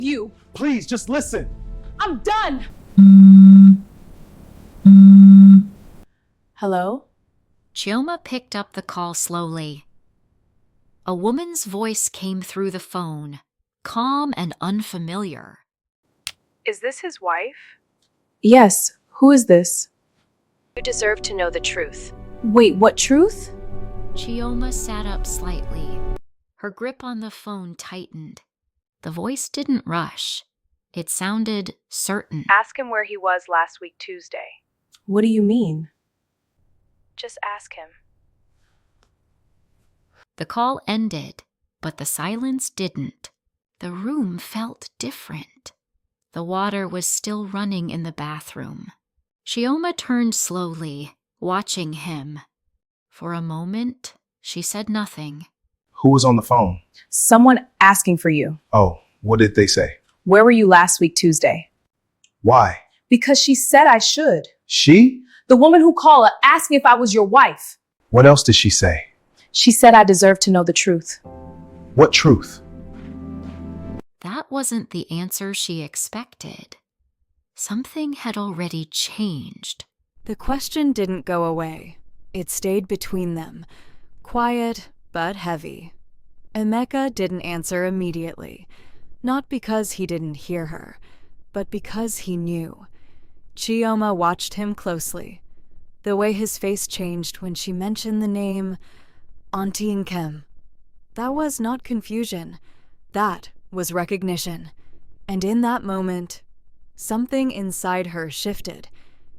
You. Please, just listen. I'm done. Hello? Chioma picked up the call slowly. A woman's voice came through the phone, calm and unfamiliar. Is this his wife? Yes. Who is this? You deserve to know the truth. Wait, what truth? Chioma sat up slightly. Her grip on the phone tightened. The voice didn't rush. It sounded certain. Ask him where he was last week Tuesday. What do you mean? Just ask him. The call ended, but the silence didn't. The room felt different. The water was still running in the bathroom. Chioma turned slowly, watching him. For a moment, she said nothing. Who was on the phone? Someone asking for you. Oh, what did they say? Where were you last week Tuesday? Why? Because she said I should. She? The woman who called asking if I was your wife. What else did she say? She said I deserve to know the truth. What truth? That wasn't the answer she expected. Something had already changed. The question didn't go away. It stayed between them, quiet but heavy. Emeka didn't answer immediately, not because he didn't hear her, but because he knew. Chioma watched him closely, the way his face changed when she mentioned the name Auntie Nkem. That was not confusion. That was recognition. And in that moment, something inside her shifted.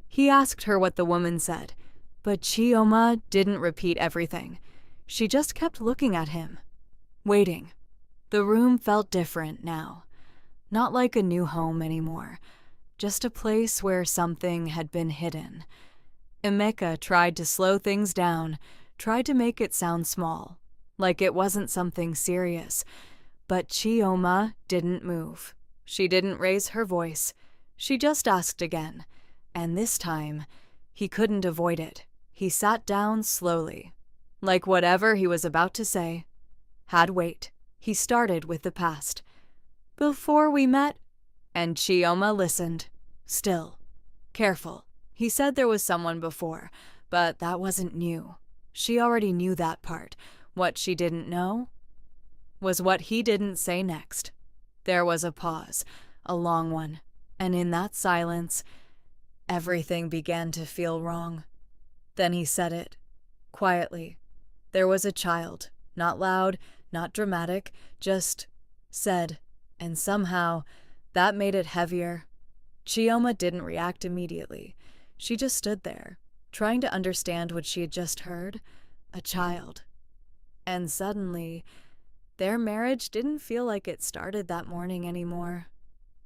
He asked her what the woman said, but Chioma didn't repeat everything. She just kept looking at him, waiting. The room felt different now. Not like a new home anymore, just a place where something had been hidden. Emeka tried to slow things down, tried to make it sound small, like it wasn't something serious. But Chioma didn't move. She didn't raise her voice. She just asked again. And this time, he couldn't avoid it. He sat down slowly, like whatever he was about to say had weight. He started with the past. Before we met, and Chioma listened, still, careful. He said there was someone before, but that wasn't new. She already knew that part. What she didn't know was what he didn't say next. There was a pause, a long one, and in that silence, everything began to feel wrong. Then he said it, quietly. There was a child, not loud, not dramatic, just said, and somehow that made it heavier. Chioma didn't react immediately. She just stood there, trying to understand what she had just heard. A child. And suddenly, their marriage didn't feel like it started that morning anymore.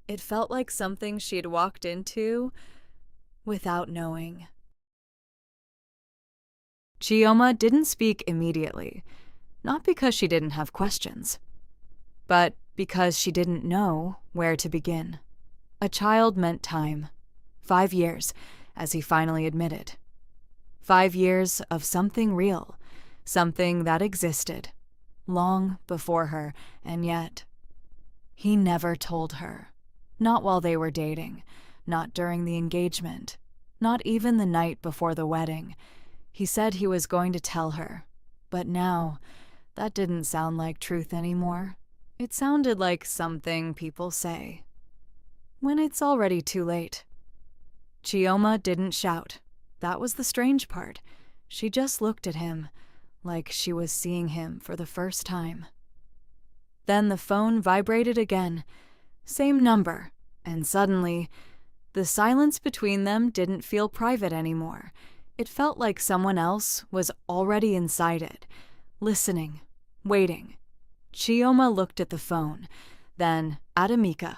It felt like something she had walked into without knowing. Chioma didn't speak immediately, not because she didn't have questions, but because she didn't know where to begin. A child meant time. 5 years, as he finally admitted. 5 years of something real, something that existed, long before her, and yet he never told her. Not while they were dating, not during the engagement, not even the night before the wedding. He said he was going to tell her, but now that didn't sound like truth anymore. It sounded like something people say when it's already too late. Chioma didn't shout. That was the strange part. She just looked at him, like she was seeing him for the first time. Then the phone vibrated again, same number, and suddenly, the silence between them didn't feel private anymore. It felt like someone else was already inside it, listening, waiting. Chioma looked at the phone, then at Emeka.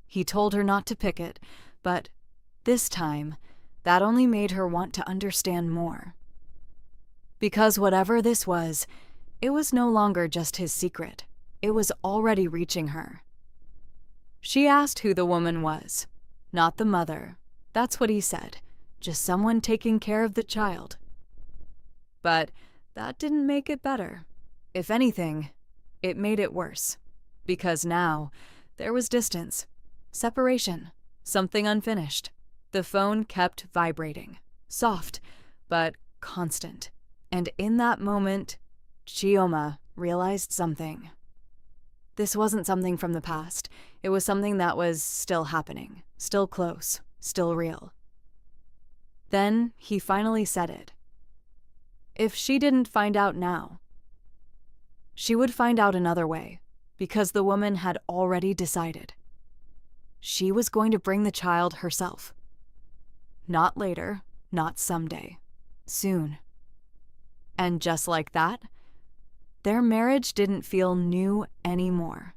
He told her not to pick it, but this time, that only made her want to understand more. Because whatever this was, it was no longer just his secret. It was already reaching her. She asked who the woman was. Not the mother. That's what he said. Just someone taking care of the child. But that didn't make it better. If anything, it made it worse. Because now, There was distance, separation, something unfinished. The phone kept vibrating, soft, but constant. And in that moment, Chioma realized something. This wasn't something from the past. It was something that was still happening, still close, still real. Then he finally said it. If she didn't find out now, she would find out another way, because the woman had already decided. She was going to bring the child herself. Not later, not someday, soon. And just like that, their marriage didn't feel new anymore.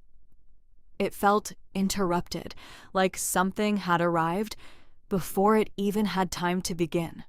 It felt interrupted, like something had arrived before it even had time to begin.